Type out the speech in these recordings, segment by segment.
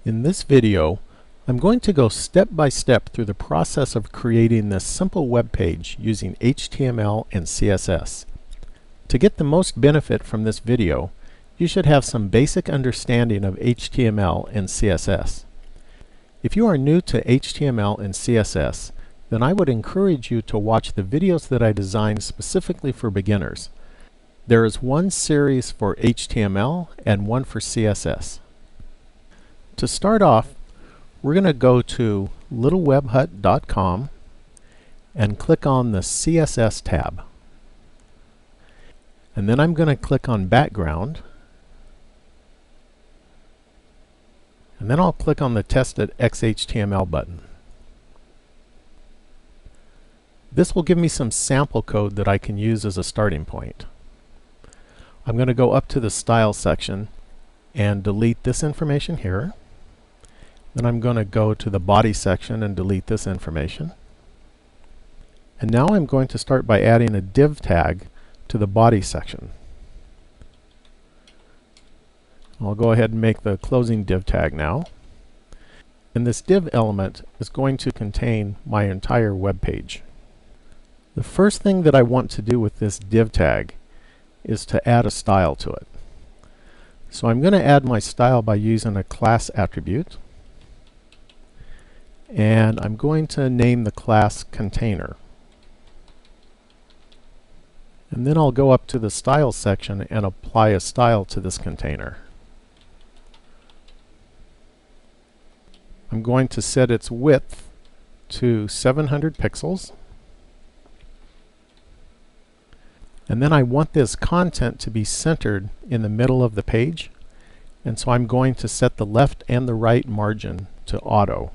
In this video, I'm going to go step by step through the process of creating this simple web page using HTML and CSS. To get the most benefit from this video, you should have some basic understanding of HTML and CSS. If you are new to HTML and CSS, then I would encourage you to watch the videos that I designed specifically for beginners. There is one series for HTML and one for CSS. To start off, we're going to go to littlewebhut.com and click on the CSS tab. And then I'm going to click on Background. And then I'll click on the Tested XHTML button. This will give me some sample code that I can use as a starting point. I'm going to go up to the Style section and delete this information here. Then I'm going to go to the Body section and delete this information. And now I'm going to start by adding a div tag to the Body section. I'll go ahead and make the closing div tag now. And this div element is going to contain my entire web page. The first thing that I want to do with this div tag is to add a style to it. So I'm going to add my style by using a class attribute. And I'm going to name the class Container. And then I'll go up to the Style section and apply a style to this container. I'm going to set its width to 700 pixels. And then I want this content to be centered in the middle of the page. And so I'm going to set the left and the right margin to auto.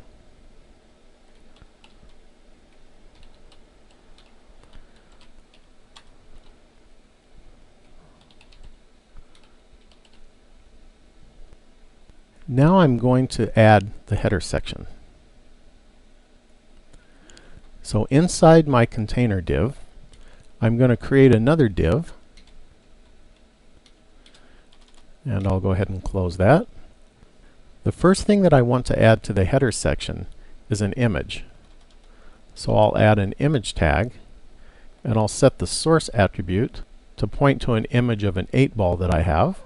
Now I'm going to add the header section. So inside my container div, I'm going to create another div. And I'll go ahead and close that. The first thing that I want to add to the header section is an image. So I'll add an image tag, and I'll set the source attribute to point to an image of an 8-ball that I have.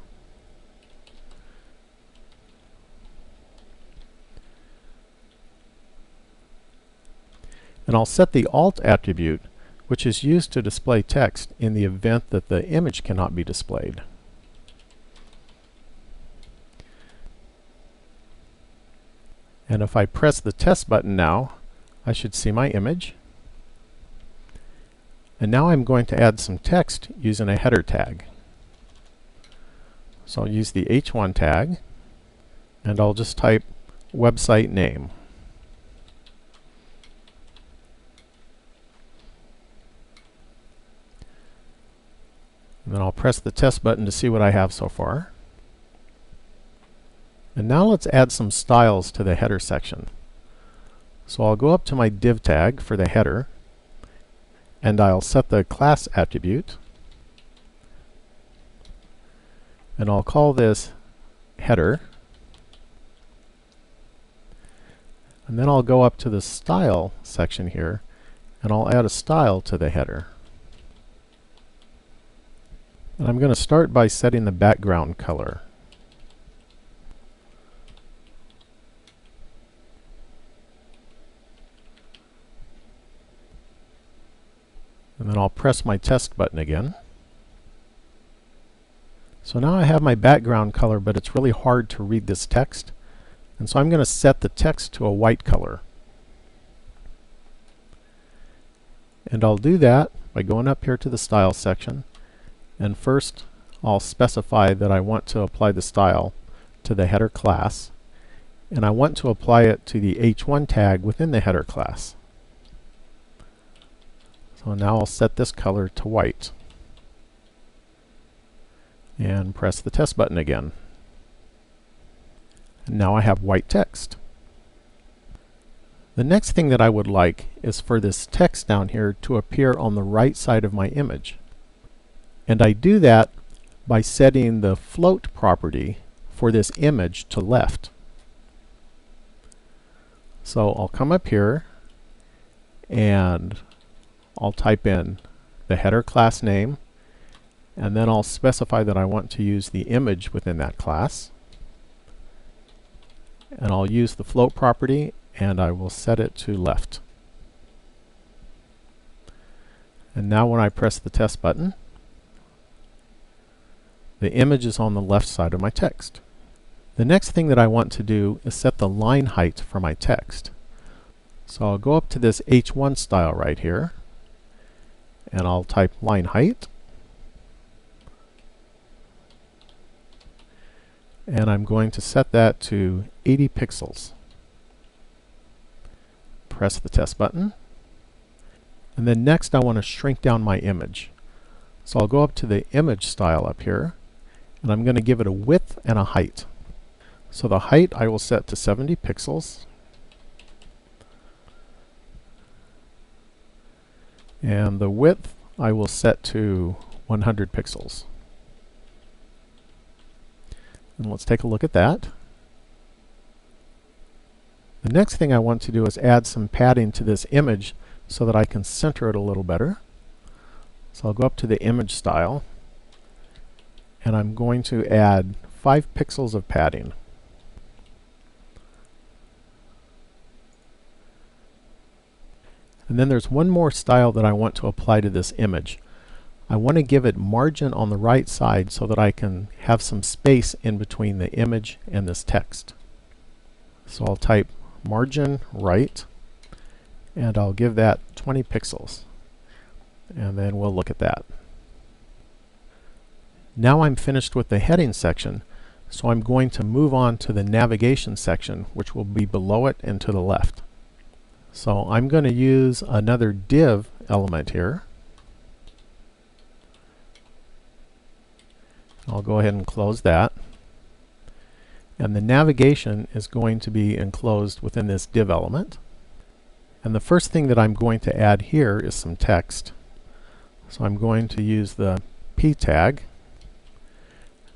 And I'll set the alt attribute, which is used to display text in the event that the image cannot be displayed. And if I press the test button now, I should see my image. And now I'm going to add some text using a header tag. So I'll use the h1 tag, and I'll just type website name. And then I'll press the test button to see what I have so far. And now let's add some styles to the header section. So I'll go up to my div tag for the header, and I'll set the class attribute, and I'll call this header. And then I'll go up to the style section here, and I'll add a style to the header. And I'm going to start by setting the background color. And then I'll press my test button again. So now I have my background color, but it's really hard to read this text. And so I'm going to set the text to a white color. And I'll do that by going up here to the style section. And first, I'll specify that I want to apply the style to the header class. And I want to apply it to the h1 tag within the header class. So now I'll set this color to white. And press the test button again. And now I have white text. The next thing that I would like is for this text down here to appear on the right side of my image. And I do that by setting the float property for this image to left. So I'll come up here and I'll type in the header class name, and then I'll specify that I want to use the image within that class. And I'll use the float property, and I will set it to left. And now when I press the test button, the image is on the left side of my text. The next thing that I want to do is set the line height for my text. So I'll go up to this H1 style right here, and I'll type line height. And I'm going to set that to 80 pixels. Press the test button. And then next I want to shrink down my image. So I'll go up to the image style up here, and I'm going to give it a width and a height. So the height I will set to 70 pixels. And the width I will set to 100 pixels. And let's take a look at that. The next thing I want to do is add some padding to this image so that I can center it a little better. So I'll go up to the image style, and I'm going to add 5 pixels of padding. And then there's one more style that I want to apply to this image. I want to give it margin on the right side so that I can have some space in between the image and this text. So I'll type margin right, and I'll give that 20 pixels. And then we'll look at that. Now I'm finished with the heading section, so I'm going to move on to the navigation section, which will be below it and to the left. So I'm going to use another div element here. I'll go ahead and close that. And the navigation is going to be enclosed within this div element. And the first thing that I'm going to add here is some text. So I'm going to use the p tag.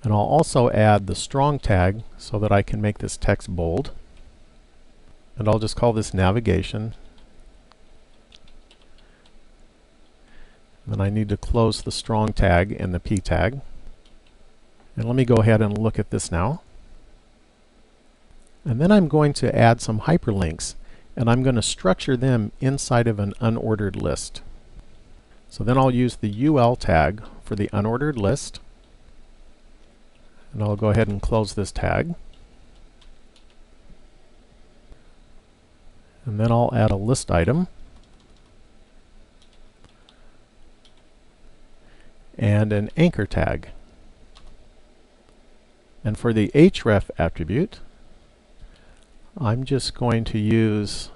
And I'll also add the strong tag so that I can make this text bold. And I'll just call this navigation. Then I need to close the strong tag and the p tag. And let me go ahead and look at this now. And then I'm going to add some hyperlinks, and I'm going to structure them inside of an unordered list. So then I'll use the UL tag for the unordered list. And I'll go ahead and close this tag. And then I'll add a list item. And an anchor tag. And for the href attribute, I'm just going to use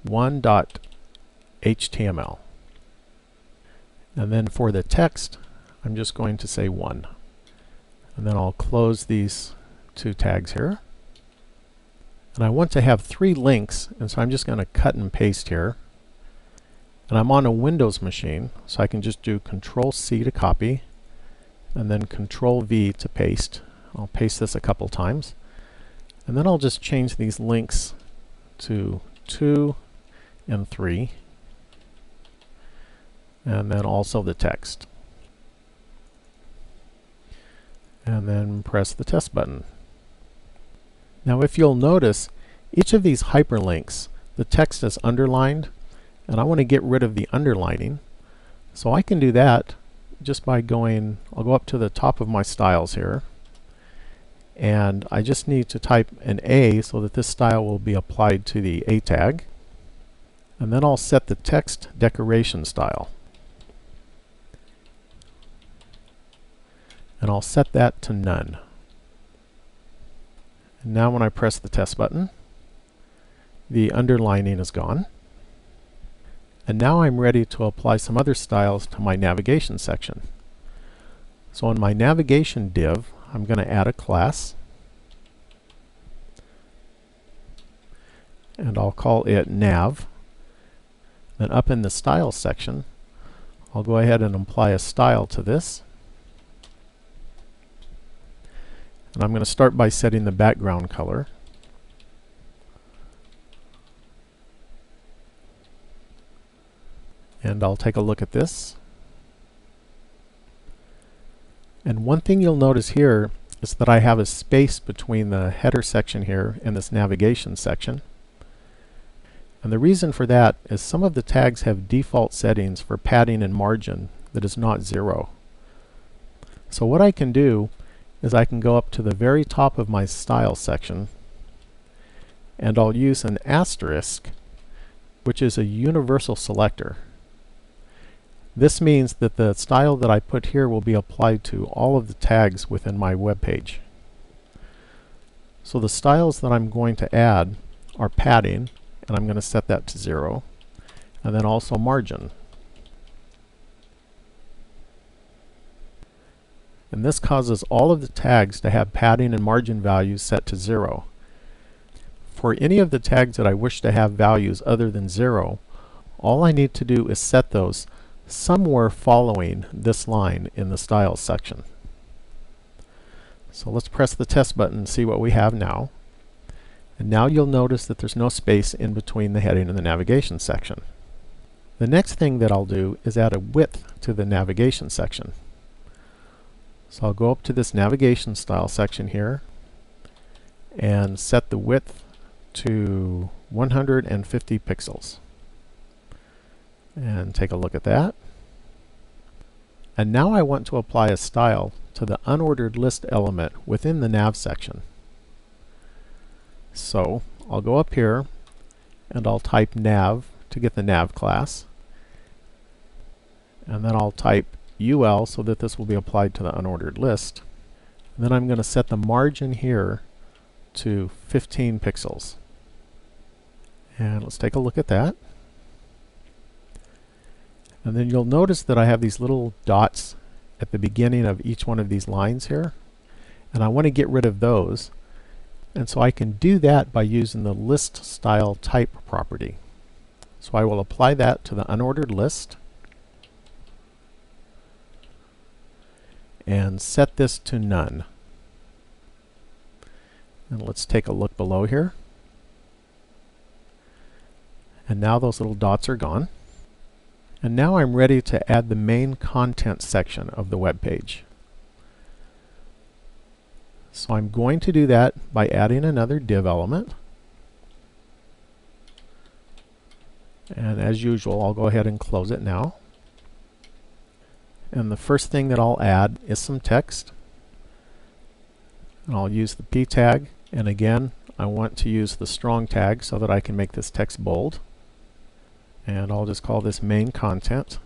1.html. And then for the text, I'm just going to say 1. And then I'll close these 2 tags here. And I want to have 3 links, and so I'm just going to cut and paste here. And I'm on a Windows machine, so I can just do Control-C to copy, and then Control-V to paste. I'll paste this a couple times. And then I'll just change these links to 2 and 3. And then also the text. And then press the test button. Now if you'll notice, each of these hyperlinks, the text is underlined, and I want to get rid of the underlining. So I can do that just by going, I'll go up to the top of my styles here, and I just need to type an A so that this style will be applied to the A tag. And then I'll set the text decoration style. And I'll set that to none. And now when I press the test button, the underlining is gone. And now I'm ready to apply some other styles to my navigation section. So in my navigation div, I'm going to add a class. And I'll call it nav. Then up in the styles section, I'll go ahead and apply a style to this. And I'm going to start by setting the background color. And I'll take a look at this. And one thing you'll notice here is that I have a space between the header section here and this navigation section. And the reason for that is some of the tags have default settings for padding and margin that is not 0. So what I can do is I can go up to the very top of my style section, and I'll use an asterisk, which is a universal selector. This means that the style that I put here will be applied to all of the tags within my web page. So the styles that I'm going to add are padding, and I'm going to set that to 0, and then also margin. And this causes all of the tags to have padding and margin values set to 0. For any of the tags that I wish to have values other than 0, all I need to do is set those somewhere following this line in the styles section. So let's press the test button and see what we have now. And now you'll notice that there's no space in between the heading and the navigation section. The next thing that I'll do is add a width to the navigation section. So I'll go up to this navigation style section here and set the width to 150 pixels. And take a look at that. And now I want to apply a style to the unordered list element within the nav section. So I'll go up here and I'll type nav to get the nav class. And then I'll type UL so that this will be applied to the unordered list. And then I'm going to set the margin here to 15 pixels. And let's take a look at that. And then you'll notice that I have these little dots at the beginning of each one of these lines here. And I want to get rid of those. And so I can do that by using the list style type property. So I will apply that to the unordered list and set this to none. And let's take a look below here. And now those little dots are gone. And now I'm ready to add the main content section of the web page. So I'm going to do that by adding another div element. And as usual, I'll go ahead and close it now. And the first thing that I'll add is some text. And I'll use the p tag. And again, I want to use the strong tag so that I can make this text bold. And I'll just call this main content.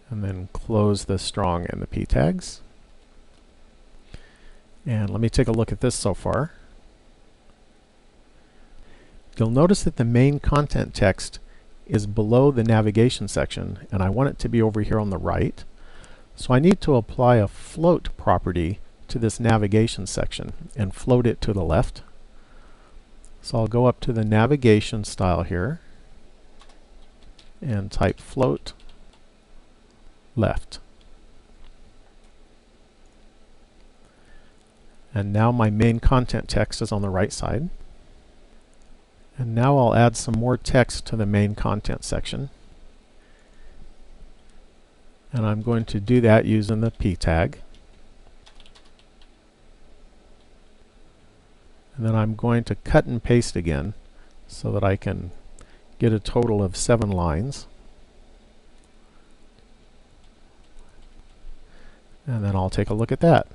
And then close the strong and the p tags. And let me take a look at this so far. You'll notice that the main content text is below the navigation section, and I want it to be over here on the right. So I need to apply a float property to this navigation section and float it to the left. So I'll go up to the navigation style here and type float left. And now my main content text is on the right side. And now I'll add some more text to the main content section. And I'm going to do that using the p tag. And then I'm going to cut and paste again so that I can get a total of 7 lines. And then I'll take a look at that.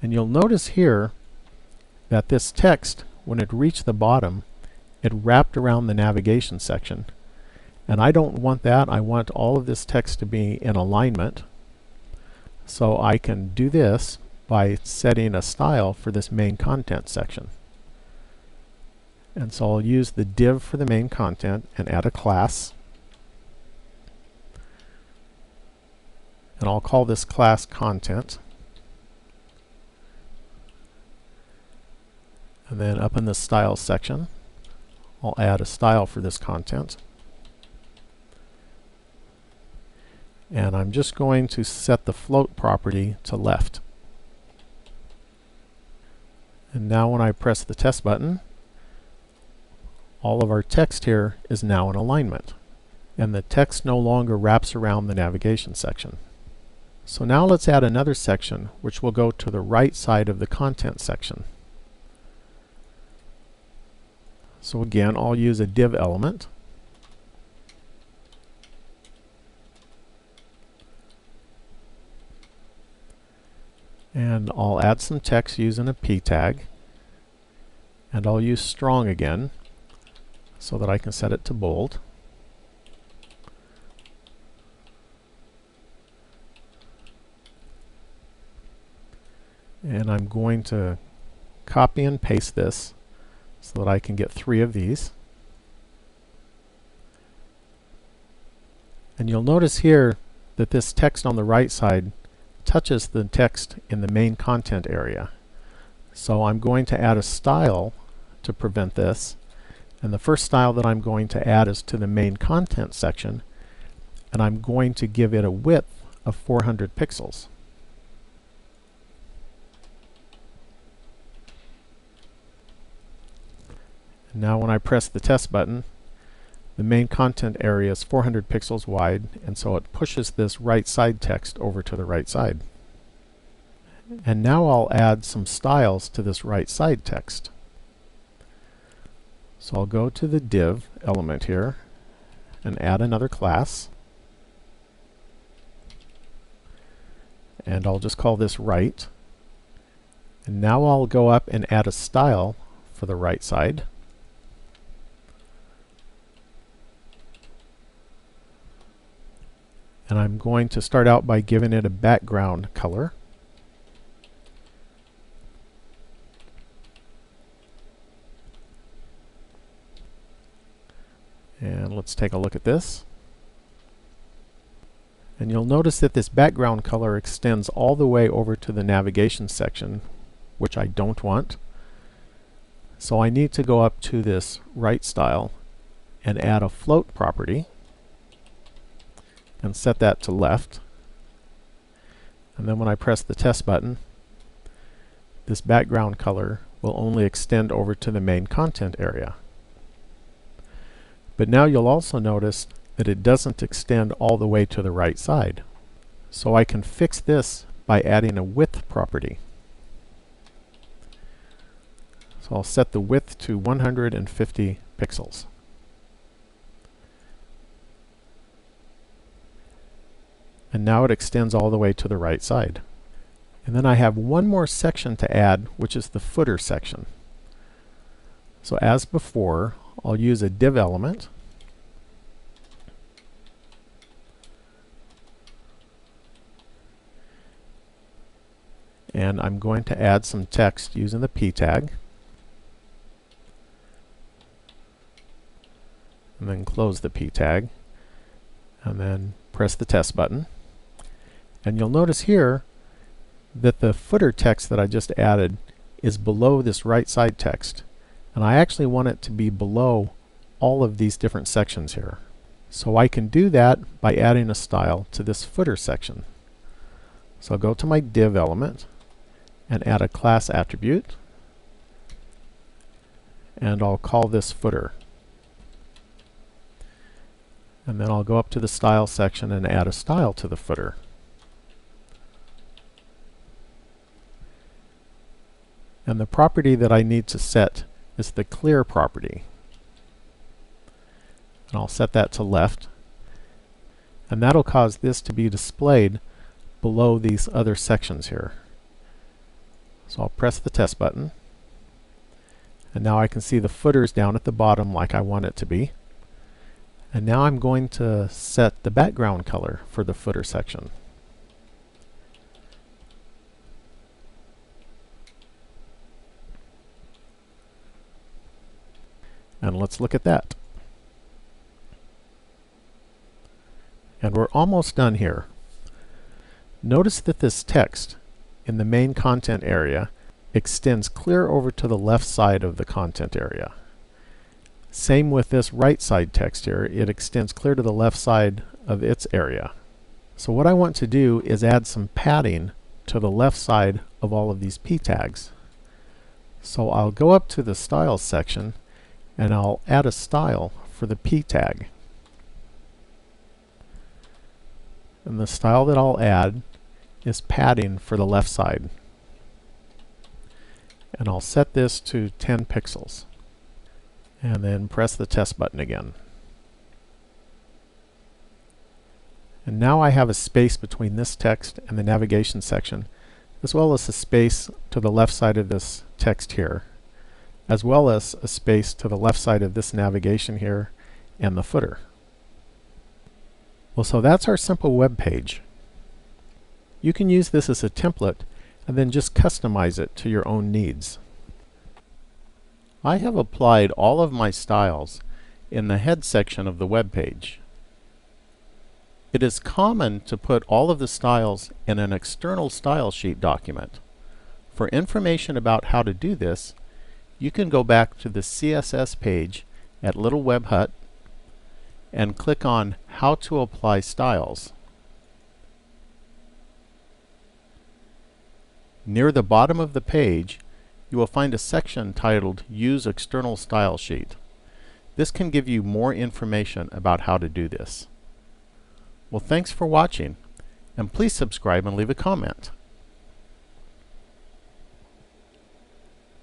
And you'll notice here that this text, when it reached the bottom, it wrapped around the navigation section. And I don't want that. I want all of this text to be in alignment. So I can do this by setting a style for this main content section. And so I'll use the div for the main content and add a class. And I'll call this class content. And then up in the styles section, I'll add a style for this content. And I'm just going to set the float property to left. And now when I press the test button, all of our text here is now in alignment, and the text no longer wraps around the navigation section. So now let's add another section which will go to the right side of the content section. So again, I'll use a div element. And I'll add some text using a p tag. And I'll use strong again so that I can set it to bold. And I'm going to copy and paste this so that I can get 3 of these. And you'll notice here that this text on the right side touches the text in the main content area. So I'm going to add a style to prevent this. And the first style that I'm going to add is to the main content section, and I'm going to give it a width of 400 pixels. And now when I press the test button, the main content area is 400 pixels wide, and so it pushes this right side text over to the right side. And now I'll add some styles to this right side text. So I'll go to the div element here and add another class. And I'll just call this right. And now I'll go up and add a style for the right side. And I'm going to start out by giving it a background color. And let's take a look at this. And you'll notice that this background color extends all the way over to the navigation section, which I don't want. So I need to go up to this right style and add a float property and set that to left. And then when I press the test button, this background color will only extend over to the main content area. But now you'll also notice that it doesn't extend all the way to the right side. So I can fix this by adding a width property. So I'll set the width to 150 pixels. And now it extends all the way to the right side. And then I have one more section to add, which is the footer section. So as before, I'll use a div element. And I'm going to add some text using the p tag. And then close the p tag. And then press the test button. And you'll notice here that the footer text that I just added is below this right side text. And I actually want it to be below all of these different sections here. So I can do that by adding a style to this footer section. So I'll go to my div element and add a class attribute. And I'll call this footer. And then I'll go up to the style section and add a style to the footer. And the property that I need to set is the clear property. And I'll set that to left. And that'll cause this to be displayed below these other sections here. So I'll press the test button. And now I can see the footers down at the bottom like I want it to be. And now I'm going to set the background color for the footer section. And let's look at that. And we're almost done here. Notice that this text in the main content area extends clear over to the left side of the content area. Same with this right side text here. It extends clear to the left side of its area. So what I want to do is add some padding to the left side of all of these p tags. So I'll go up to the Styles section and I'll add a style for the P tag. And the style that I'll add is padding for the left side. And I'll set this to 10 pixels. And then press the test button again. And now I have a space between this text and the navigation section, as well as a space to the left side of this text here, as well as a space to the left side of this navigation here and the footer. Well, so that's our simple web page. You can use this as a template and then just customize it to your own needs. I have applied all of my styles in the head section of the web page. It is common to put all of the styles in an external style sheet document. For information about how to do this, you can go back to the CSS page at Little Web Hut and click on How to Apply Styles. Near the bottom of the page, you will find a section titled Use External Style Sheet. This can give you more information about how to do this. Well, thanks for watching, and please subscribe and leave a comment.